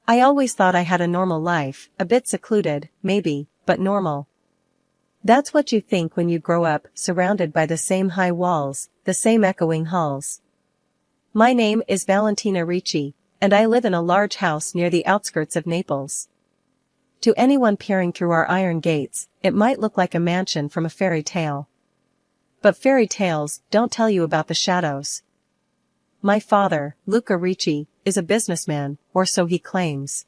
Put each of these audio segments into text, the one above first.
I always thought I had a normal life, a bit secluded, maybe, but normal. That's what you think when you grow up, surrounded by the same high walls, the same echoing halls. My name is Valentina Ricci, and I live in a large house near the outskirts of Naples. To anyone peering through our iron gates, it might look like a mansion from a fairy tale. But fairy tales don't tell you about the shadows. My father, Luca Ricci, is a businessman, or so he claims.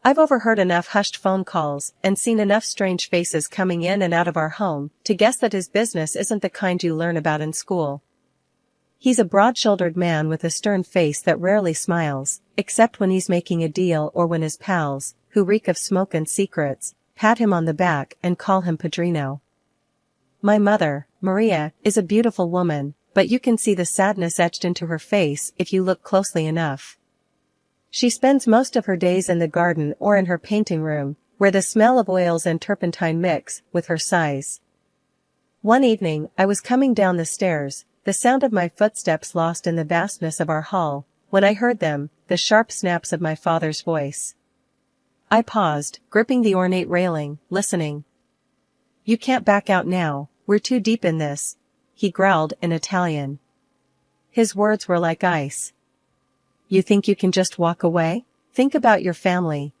I've overheard enough hushed phone calls and seen enough strange faces coming in and out of our home to guess that his business isn't the kind you learn about in school. He's a broad-shouldered man with a stern face that rarely smiles, except when he's making a deal or when his pals, who reek of smoke and secrets, pat him on the back and call him Padrino. My mother, Maria, is a beautiful woman, but you can see the sadness etched into her face if you look closely enough. She spends most of her days in the garden or in her painting room, where the smell of oils and turpentine mix with her sighs. One evening I was coming down the stairs, the sound of my footsteps lost in the vastness of our hall, when I heard them, the sharp snaps of my father's voice. I paused, gripping the ornate railing, listening. "You can't back out now, we're too deep in this," he growled in Italian. His words were like ice. "You think you can just walk away? Think about your family."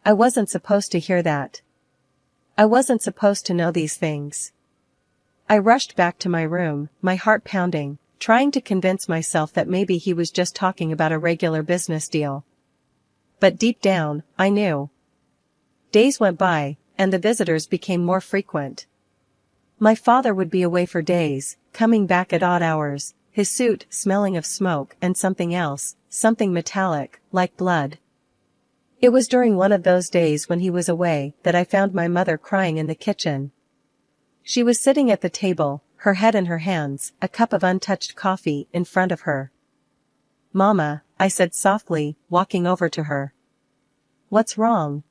I wasn't supposed to hear that. I wasn't supposed to know these things. I rushed back to my room, my heart pounding, trying to convince myself that maybe he was just talking about a regular business deal. But deep down, I knew. Days went by, and the visitors became more frequent. My father would be away for days, coming back at odd hours, his suit smelling of smoke and something else, something metallic, like blood. It was during one of those days when he was away that I found my mother crying in the kitchen. She was sitting at the table, her head in her hands, a cup of untouched coffee in front of her. "Mama," I said softly, walking over to her. "What's wrong?"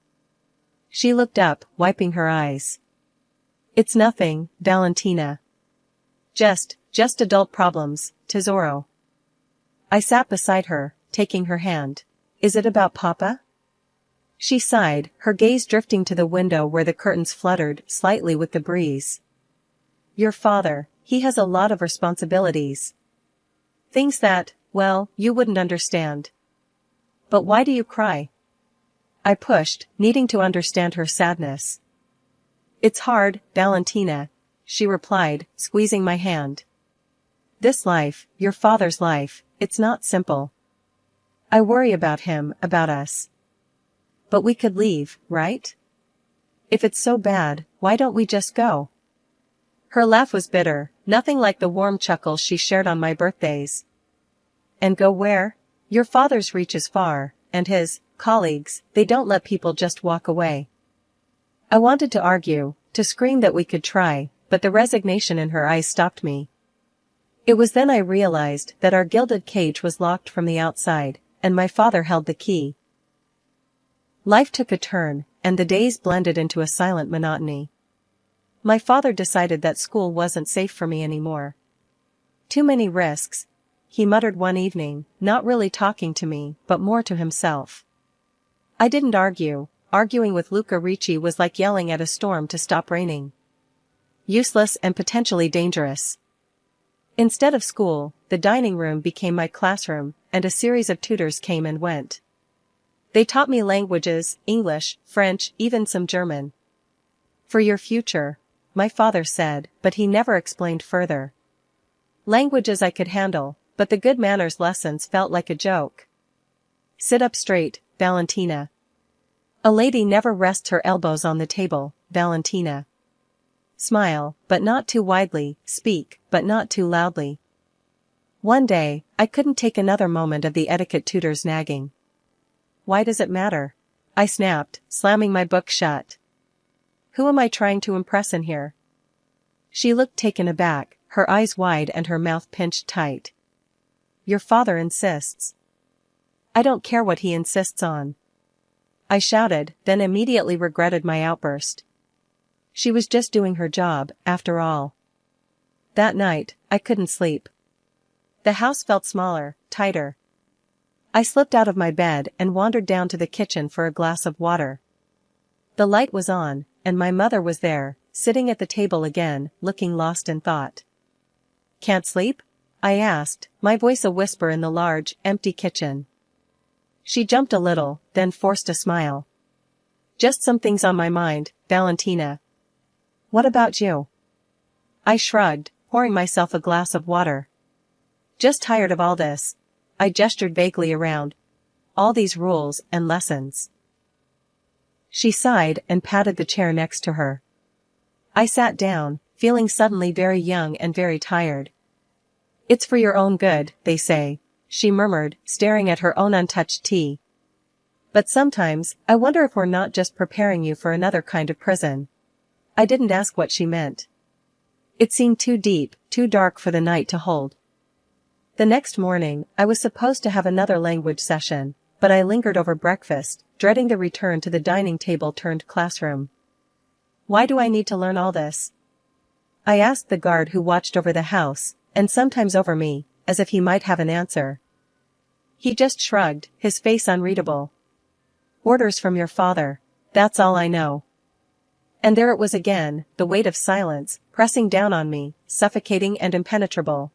She looked up, wiping her eyes. "It's nothing, Valentina. Just adult problems, tesoro." I sat beside her, taking her hand. "Is it about Papa?" She sighed, her gaze drifting to the window where the curtains fluttered slightly with the breeze. "Your father, he has a lot of responsibilities. Things that, well, you wouldn't understand." "But why do you cry?" I pushed, needing to understand her sadness. "It's hard, Valentina," she replied, squeezing my hand. "This life, your father's life, it's not simple. I worry about him, about us. But we could leave, right? If it's so bad, why don't we just go?" Her laugh was bitter, nothing like the warm chuckles she shared on my birthdays. "And go where? Your father's reach is far, and his colleagues, they don't let people just walk away." I wanted to argue, to scream that we could try, but the resignation in her eyes stopped me. It was then I realized that our gilded cage was locked from the outside, and my father held the key. Life took a turn, and the days blended into a silent monotony. My father decided that school wasn't safe for me anymore. "Too many risks," he muttered one evening, not really talking to me, but more to himself. I didn't argue. Arguing with Luca Ricci was like yelling at a storm to stop raining. Useless and potentially dangerous. Instead of school, the dining room became my classroom, and a series of tutors came and went. They taught me languages, English, French, even some German. "For your future," my father said, but he never explained further. Languages I could handle, but the good manners lessons felt like a joke. "Sit up straight, Valentina. A lady never rests her elbows on the table, Valentina. Smile, but not too widely, speak, but not too loudly." One day, I couldn't take another moment of the etiquette tutor's nagging. "Why does it matter?" I snapped, slamming my book shut. "Who am I trying to impress in here?" She looked taken aback, her eyes wide and her mouth pinched tight. "Your father insists." "I don't care what he insists on," I shouted, then immediately regretted my outburst. She was just doing her job, after all. That night, I couldn't sleep. The house felt smaller, tighter. I slipped out of my bed and wandered down to the kitchen for a glass of water. The light was on, and my mother was there, sitting at the table again, looking lost in thought. "Can't sleep?" I asked, my voice a whisper in the large, empty kitchen. She jumped a little, then forced a smile. "Just some things on my mind, Valentina." "What about you?" I shrugged, pouring myself a glass of water. "Just tired of all this." I gestured vaguely around. "All these rules and lessons." She sighed and patted the chair next to her. I sat down, feeling suddenly very young and very tired. "It's for your own good, they say," she murmured, staring at her own untouched tea. "But sometimes, I wonder if we're not just preparing you for another kind of prison." I didn't ask what she meant. It seemed too deep, too dark for the night to hold. The next morning, I was supposed to have another language session, but I lingered over breakfast, dreading the return to the dining table turned classroom. "Why do I need to learn all this?" I asked the guard who watched over the house, and sometimes over me, as if he might have an answer. He just shrugged, his face unreadable. "Orders from your father. That's all I know." And there it was again, the weight of silence, pressing down on me, suffocating and impenetrable.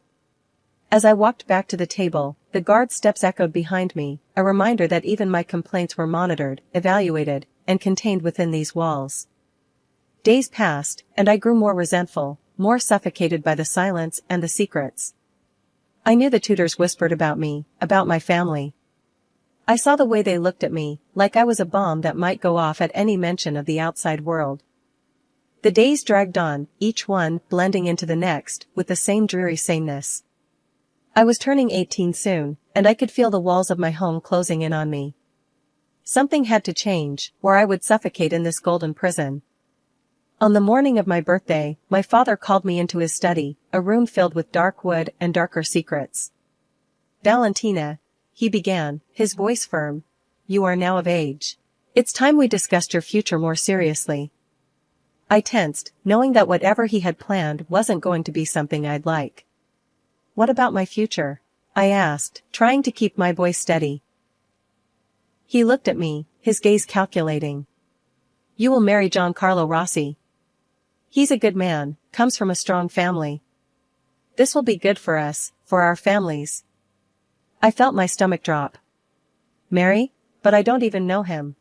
As I walked back to the table, the guard's steps echoed behind me, a reminder that even my complaints were monitored, evaluated, and contained within these walls. Days passed, and I grew more resentful, more suffocated by the silence and the secrets. I knew the tutors whispered about me, about my family. I saw the way they looked at me, like I was a bomb that might go off at any mention of the outside world. The days dragged on, each one blending into the next, with the same dreary sameness. I was turning 18 soon, and I could feel the walls of my home closing in on me. Something had to change, or I would suffocate in this golden prison. On the morning of my birthday, my father called me into his study, a room filled with dark wood and darker secrets. "Valentina," he began, his voice firm, "you are now of age. It's time we discussed your future more seriously." I tensed, knowing that whatever he had planned wasn't going to be something I'd like. "What about my future?" I asked, trying to keep my voice steady. He looked at me, his gaze calculating. "You will marry Giancarlo Rossi. He's a good man, comes from a strong family. This will be good for us, for our families." I felt my stomach drop. "Marry? But I don't even know him."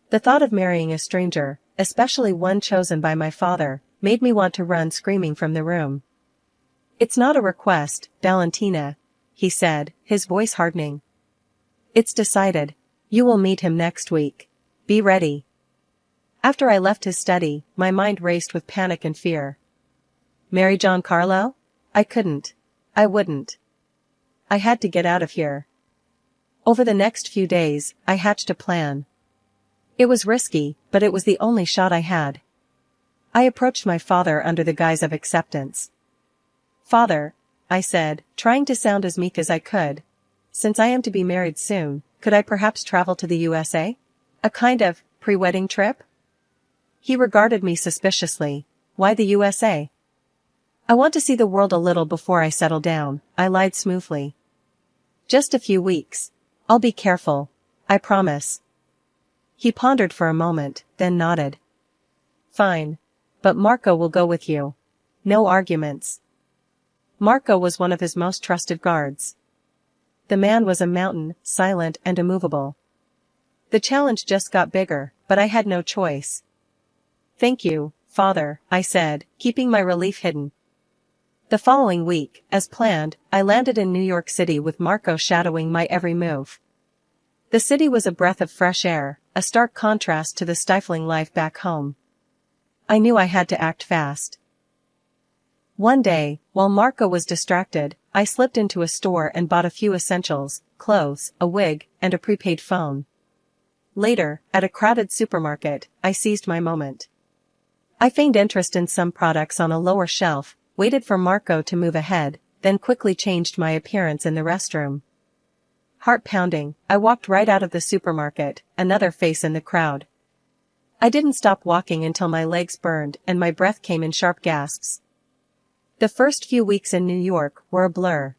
The thought of marrying a stranger, especially one chosen by my father, made me want to run screaming from the room. "It's not a request, Valentina," he said, his voice hardening. "It's decided. You will meet him next week. Be ready." After I left his study, my mind raced with panic and fear. Marry Giancarlo? I couldn't. I wouldn't. I had to get out of here. Over the next few days, I hatched a plan. It was risky, but it was the only shot I had. I approached my father under the guise of acceptance. "Father," I said, trying to sound as meek as I could, "since I am to be married soon, could I perhaps travel to the USA? A kind of pre-wedding trip?" He regarded me suspiciously. "Why the USA?" "I want to see the world a little before I settle down," I lied smoothly. "Just a few weeks. I'll be careful. I promise." He pondered for a moment, then nodded. "Fine. But Marco will go with you. No arguments." Marco was one of his most trusted guards. The man was a mountain, silent and immovable. The challenge just got bigger, but I had no choice. "Thank you, Father," I said, keeping my relief hidden. The following week, as planned, I landed in New York City with Marco shadowing my every move. The city was a breath of fresh air, a stark contrast to the stifling life back home. I knew I had to act fast. One day, while Marco was distracted, I slipped into a store and bought a few essentials, clothes, a wig, and a prepaid phone. Later, at a crowded supermarket, I seized my moment. I feigned interest in some products on a lower shelf, waited for Marco to move ahead, then quickly changed my appearance in the restroom. Heart pounding, I walked right out of the supermarket, another face in the crowd. I didn't stop walking until my legs burned and my breath came in sharp gasps. The first few weeks in New York were a blur.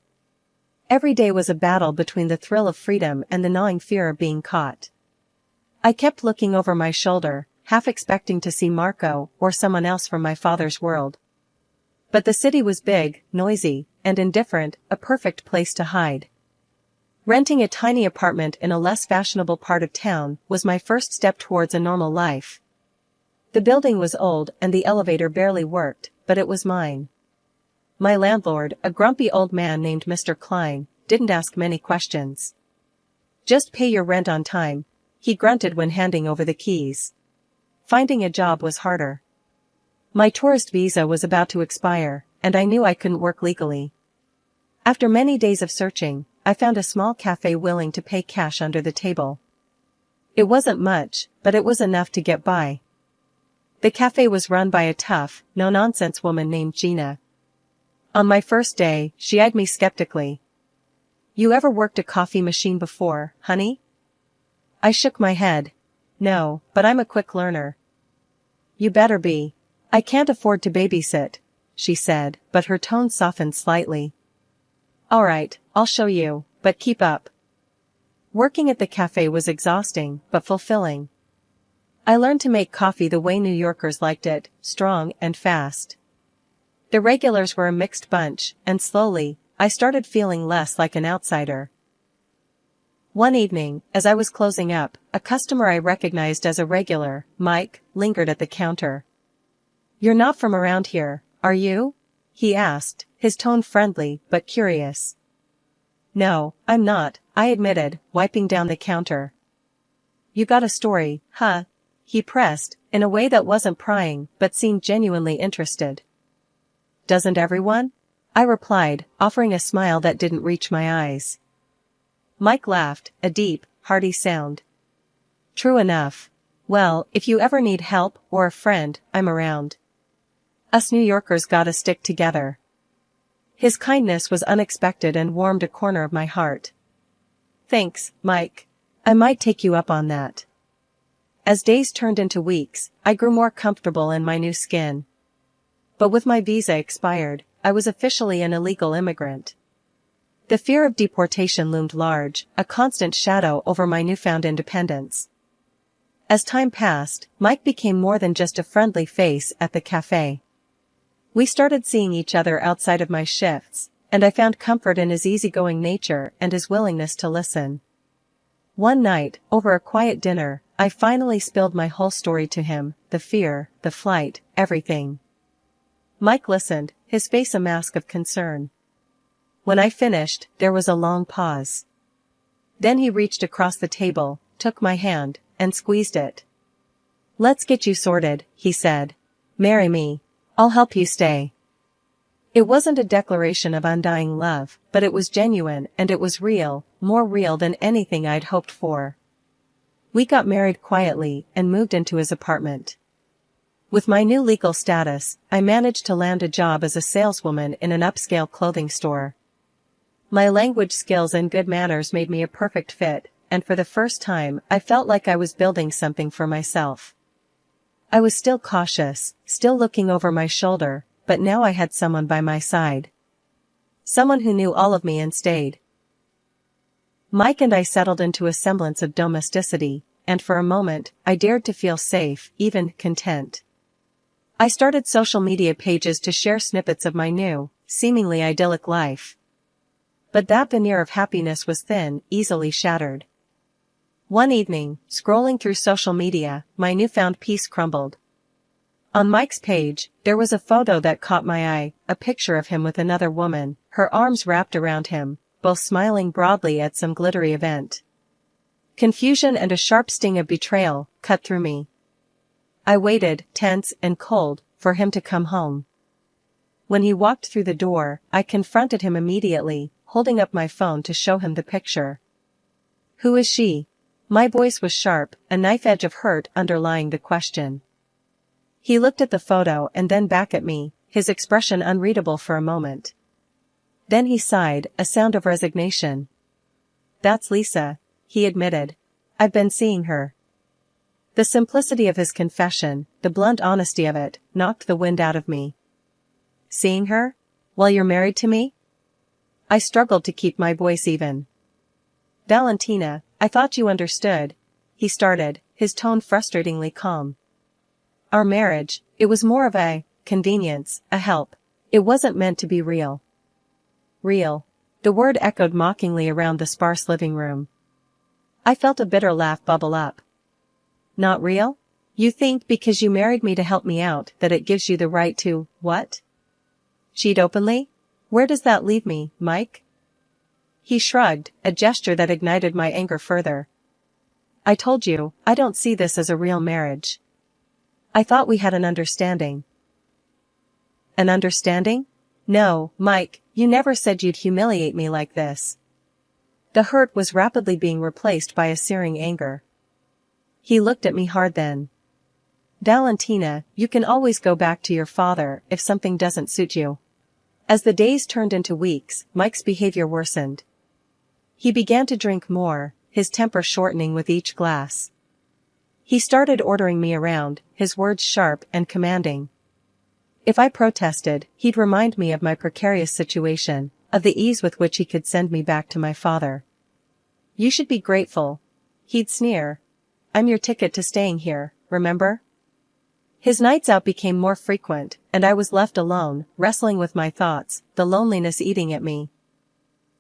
Every day was a battle between the thrill of freedom and the gnawing fear of being caught. I kept looking over my shoulder, half expecting to see Marco or someone else from my father's world. But the city was big, noisy, and indifferent, a perfect place to hide. Renting a tiny apartment in a less fashionable part of town was my first step towards a normal life. The building was old and the elevator barely worked, but it was mine. My landlord, a grumpy old man named Mr. Klein, didn't ask many questions. "Just pay your rent on time," he grunted when handing over the keys. Finding a job was harder. My tourist visa was about to expire, and I knew I couldn't work legally. After many days of searching, I found a small cafe willing to pay cash under the table. It wasn't much, but it was enough to get by. The cafe was run by a tough, no-nonsense woman named Gina. On my first day, she eyed me skeptically. "You ever worked a coffee machine before, honey?" I shook my head. "No, but I'm a quick learner." "You better be. I can't afford to babysit," she said, but her tone softened slightly. "All right, I'll show you, but keep up." Working at the cafe was exhausting, but fulfilling. I learned to make coffee the way New Yorkers liked it, strong and fast. The regulars were a mixed bunch, and slowly, I started feeling less like an outsider. One evening, as I was closing up, a customer I recognized as a regular, Mike, lingered at the counter. "You're not from around here, are you?" he asked, his tone friendly but curious. "No, I'm not," I admitted, wiping down the counter. "You got a story, huh?" he pressed, in a way that wasn't prying but seemed genuinely interested. "Doesn't everyone?" I replied, offering a smile that didn't reach my eyes. Mike laughed, a deep, hearty sound. "True enough. Well, if you ever need help or a friend, I'm around. Us New Yorkers gotta stick together." His kindness was unexpected and warmed a corner of my heart. "Thanks, Mike. I might take you up on that." As days turned into weeks, I grew more comfortable in my new skin. But with my visa expired, I was officially an illegal immigrant. The fear of deportation loomed large, a constant shadow over my newfound independence. As time passed, Mike became more than just a friendly face at the cafe. We started seeing each other outside of my shifts, and I found comfort in his easygoing nature and his willingness to listen. One night, over a quiet dinner, I finally spilled my whole story to him, the fear, the flight, everything. Mike listened, his face a mask of concern. When I finished, there was a long pause. Then he reached across the table, took my hand, and squeezed it. "Let's get you sorted," he said. "Marry me. I'll help you stay." It wasn't a declaration of undying love, but it was genuine and it was real, more real than anything I'd hoped for. We got married quietly and moved into his apartment. With my new legal status, I managed to land a job as a saleswoman in an upscale clothing store. My language skills and good manners made me a perfect fit, and for the first time, I felt like I was building something for myself. I was still cautious, still looking over my shoulder, but now I had someone by my side. Someone who knew all of me and stayed. Mike and I settled into a semblance of domesticity, and for a moment, I dared to feel safe, even content. I started social media pages to share snippets of my new, seemingly idyllic life. But that veneer of happiness was thin, easily shattered. One evening, scrolling through social media, my newfound peace crumbled. On Mike's page, there was a photo that caught my eye, a picture of him with another woman, her arms wrapped around him, both smiling broadly at some glittery event. Confusion and a sharp sting of betrayal cut through me. I waited, tense and cold, for him to come home. When he walked through the door, I confronted him immediately, holding up my phone to show him the picture. "Who is she?" My voice was sharp, a knife edge of hurt underlying the question. He looked at the photo and then back at me, his expression unreadable for a moment. Then he sighed, a sound of resignation. "That's Lisa," he admitted. "I've been seeing her." The simplicity of his confession, the blunt honesty of it, knocked the wind out of me. "Seeing her? While you're married to me?" I struggled to keep my voice even. Valentina, I thought you understood, he started, his tone frustratingly calm. Our marriage, it was more of a convenience, a help. It wasn't meant to be real. Real. The word echoed mockingly around the sparse living room. I felt a bitter laugh bubble up. Not real? You think because you married me to help me out that it gives you the right to, what? Cheat openly? Where does that leave me, Mike? He shrugged, a gesture that ignited my anger further. I told you, I don't see this as a real marriage. I thought we had an understanding. An understanding? No, Mike, you never said you'd humiliate me like this. The hurt was rapidly being replaced by a searing anger. He looked at me hard then. Valentina, you can always go back to your father if something doesn't suit you. As the days turned into weeks, Mike's behavior worsened. He began to drink more, his temper shortening with each glass. He started ordering me around, his words sharp and commanding. If I protested, he'd remind me of my precarious situation, of the ease with which he could send me back to my father. You should be grateful, he'd sneer. I'm your ticket to staying here, remember? His nights out became more frequent, and I was left alone, wrestling with my thoughts, the loneliness eating at me.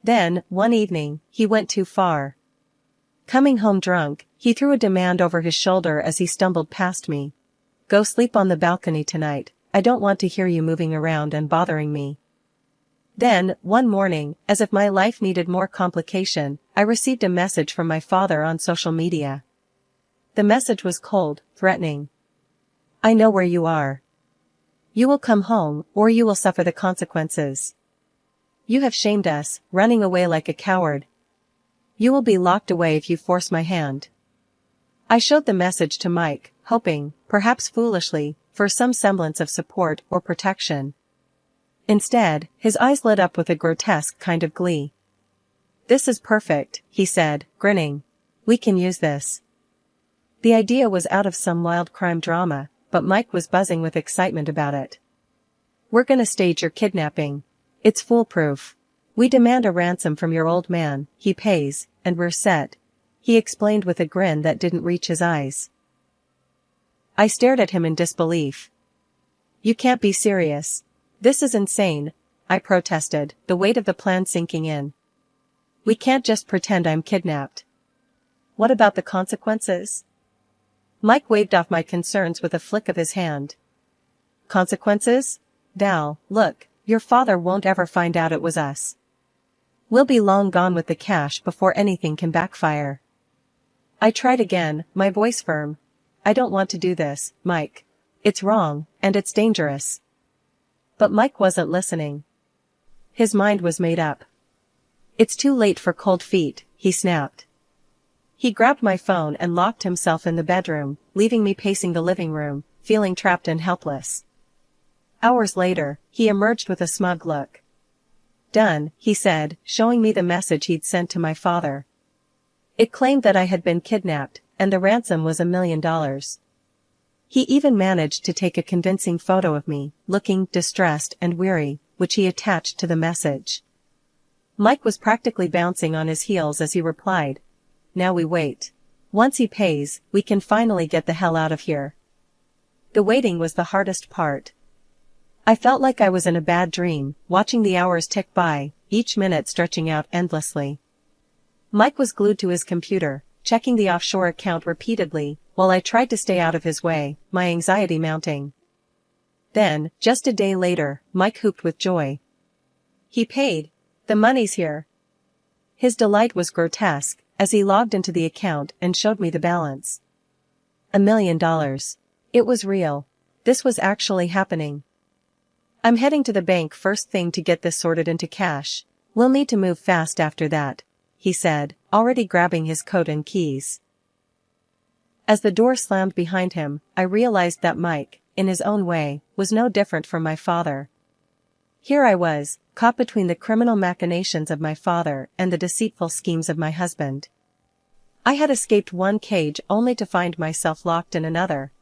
Then, one evening, he went too far. Coming home drunk, he threw a demand over his shoulder as he stumbled past me. Go sleep on the balcony tonight, I don't want to hear you moving around and bothering me. Then, one morning, as if my life needed more complication, I received a message from my father on social media. The message was cold, threatening. I know where you are. You will come home, or you will suffer the consequences. You have shamed us, running away like a coward. You will be locked away if you force my hand. I showed the message to Mike, hoping, perhaps foolishly, for some semblance of support or protection. Instead, his eyes lit up with a grotesque kind of glee. This is perfect, he said, grinning. We can use this. The idea was out of some wild crime drama, but Mike was buzzing with excitement about it. We're gonna stage your kidnapping. It's foolproof. We demand a ransom from your old man, he pays, and we're set, he explained with a grin that didn't reach his eyes. I stared at him in disbelief. You can't be serious. This is insane, I protested, the weight of the plan sinking in. We can't just pretend I'm kidnapped. What about the consequences? Mike waved off my concerns with a flick of his hand. Consequences? Val, look, your father won't ever find out it was us. We'll be long gone with the cash before anything can backfire. I tried again, my voice firm. I don't want to do this, Mike. It's wrong, and it's dangerous. But Mike wasn't listening. His mind was made up. It's too late for cold feet, he snapped. He grabbed my phone and locked himself in the bedroom, leaving me pacing the living room, feeling trapped and helpless. Hours later, he emerged with a smug look. Done, he said, showing me the message he'd sent to my father. It claimed that I had been kidnapped, and the ransom was $1 million. He even managed to take a convincing photo of me, looking distressed and weary, which he attached to the message. Mike was practically bouncing on his heels as he replied, Now we wait. Once he pays, we can finally get the hell out of here. The waiting was the hardest part. I felt like I was in a bad dream, watching the hours tick by, each minute stretching out endlessly. Mike was glued to his computer, checking the offshore account repeatedly, while I tried to stay out of his way, my anxiety mounting. Then, just a day later, Mike whooped with joy. He paid. The money's here. His delight was grotesque, as he logged into the account and showed me the balance. $1 million. It was real. This was actually happening. I'm heading to the bank first thing to get this sorted into cash. We'll need to move fast after that, he said, already grabbing his coat and keys. As the door slammed behind him, I realized that Mike, in his own way, was no different from my father. Here I was, caught between the criminal machinations of my father and the deceitful schemes of my husband. I had escaped one cage only to find myself locked in another.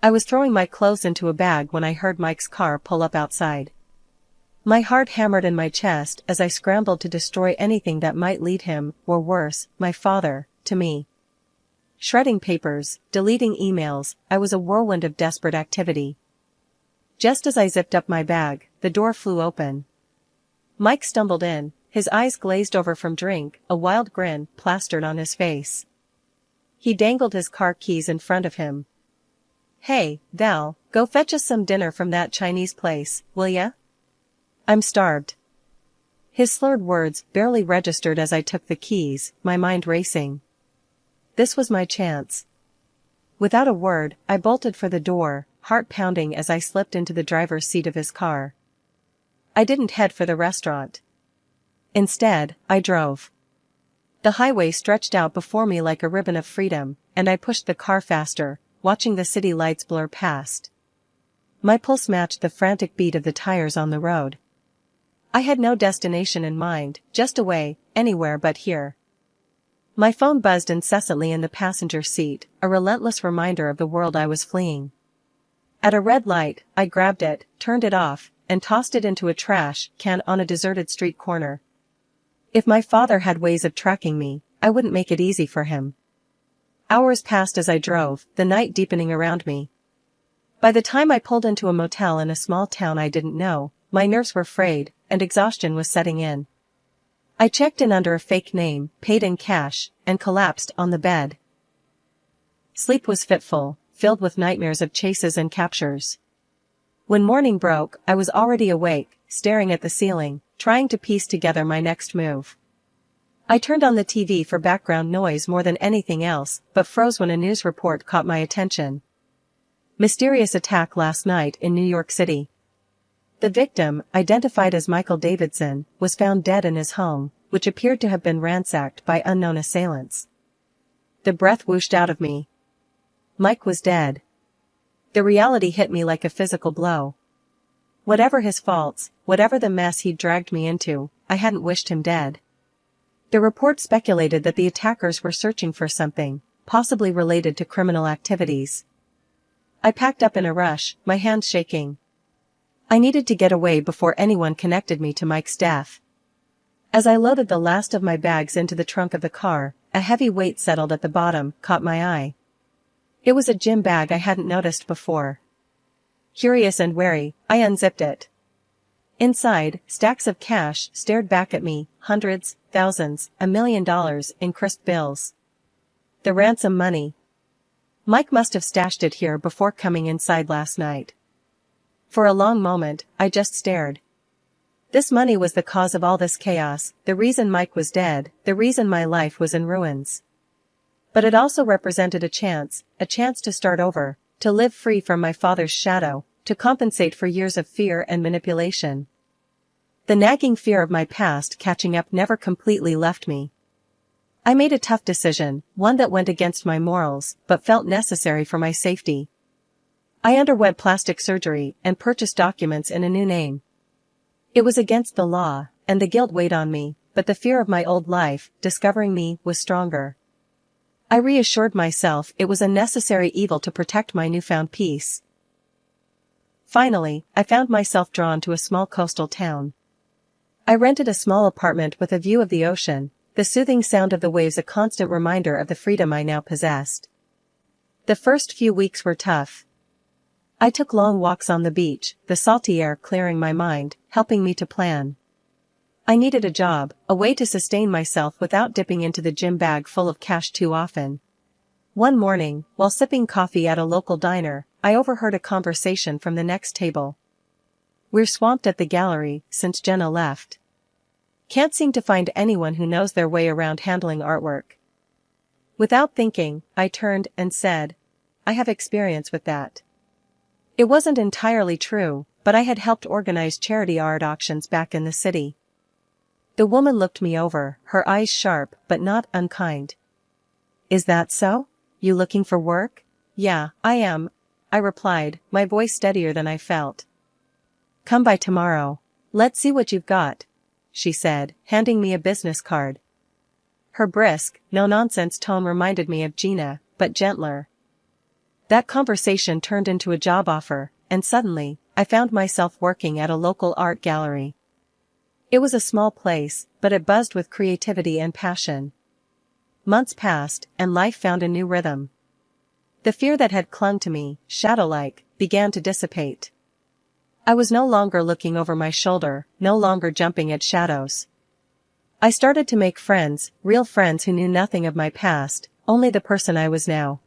I was throwing my clothes into a bag when I heard Mike's car pull up outside. My heart hammered in my chest as I scrambled to destroy anything that might lead him, or worse, my father, to me. Shredding papers, deleting emails, I was a whirlwind of desperate activity. Just as I zipped up my bag, the door flew open. Mike stumbled in, his eyes glazed over from drink, a wild grin plastered on his face. He dangled his car keys in front of him. "Hey, Val, go fetch us some dinner from that Chinese place, will ya? I'm starved." His slurred words barely registered as I took the keys, my mind racing. This was my chance. Without a word, I bolted for the door, heart pounding as I slipped into the driver's seat of his car. I didn't head for the restaurant. Instead, I drove. The highway stretched out before me like a ribbon of freedom, and I pushed the car faster, watching the city lights blur past. My pulse matched the frantic beat of the tires on the road. I had no destination in mind, just a way, anywhere but here. My phone buzzed incessantly in the passenger seat, a relentless reminder of the world I was fleeing. At a red light, I grabbed it, turned it off, and tossed it into a trash can on a deserted street corner. If my father had ways of tracking me, I wouldn't make it easy for him. Hours passed as I drove, the night deepening around me. By the time I pulled into a motel in a small town I didn't know, my nerves were frayed, and exhaustion was setting in. I checked in under a fake name, paid in cash, and collapsed on the bed. Sleep was fitful, filled with nightmares of chases and captures. When morning broke, I was already awake, staring at the ceiling, trying to piece together my next move. I turned on the TV for background noise more than anything else, but froze when a news report caught my attention. Mysterious attack last night in New York City. The victim, identified as Michael Davidson, was found dead in his home, which appeared to have been ransacked by unknown assailants. The breath whooshed out of me. Mike was dead. The reality hit me like a physical blow. Whatever his faults, whatever the mess he'd dragged me into, I hadn't wished him dead. The report speculated that the attackers were searching for something, possibly related to criminal activities. I packed up in a rush, my hands shaking. I needed to get away before anyone connected me to Mike's death. As I loaded the last of my bags into the trunk of the car, a heavy weight settled at the bottom, caught my eye. It was a gym bag I hadn't noticed before. Curious and wary, I unzipped it. Inside, stacks of cash stared back at me, hundreds, thousands, $1 million in crisp bills. The ransom money. Mike must have stashed it here before coming inside last night. For a long moment, I just stared. This money was the cause of all this chaos, the reason Mike was dead, the reason my life was in ruins. But it also represented a chance to start over, to live free from my father's shadow, to compensate for years of fear and manipulation. The nagging fear of my past catching up never completely left me. I made a tough decision, one that went against my morals, but felt necessary for my safety. I underwent plastic surgery and purchased documents in a new name. It was against the law, and the guilt weighed on me, but the fear of my old life, discovering me, was stronger. I reassured myself it was a necessary evil to protect my newfound peace. Finally, I found myself drawn to a small coastal town. I rented a small apartment with a view of the ocean, the soothing sound of the waves a constant reminder of the freedom I now possessed. The first few weeks were tough. I took long walks on the beach, the salty air clearing my mind, helping me to plan. I needed a job, a way to sustain myself without dipping into the gym bag full of cash too often. One morning, while sipping coffee at a local diner, I overheard a conversation from the next table. "We're swamped at the gallery since Jenna left. Can't seem to find anyone who knows their way around handling artwork." Without thinking, I turned and said, "I have experience with that." It wasn't entirely true, but I had helped organize charity art auctions back in the city. The woman looked me over, her eyes sharp but not unkind. "Is that so? You looking for work?" "Yeah, I am," I replied, my voice steadier than I felt. "Come by tomorrow. Let's see what you've got," she said, handing me a business card. Her brisk, no-nonsense tone reminded me of Gina, but gentler. That conversation turned into a job offer, and suddenly, I found myself working at a local art gallery. It was a small place, but it buzzed with creativity and passion. Months passed, and life found a new rhythm. The fear that had clung to me, shadow-like, began to dissipate. I was no longer looking over my shoulder, no longer jumping at shadows. I started to make friends, real friends who knew nothing of my past, only the person I was now.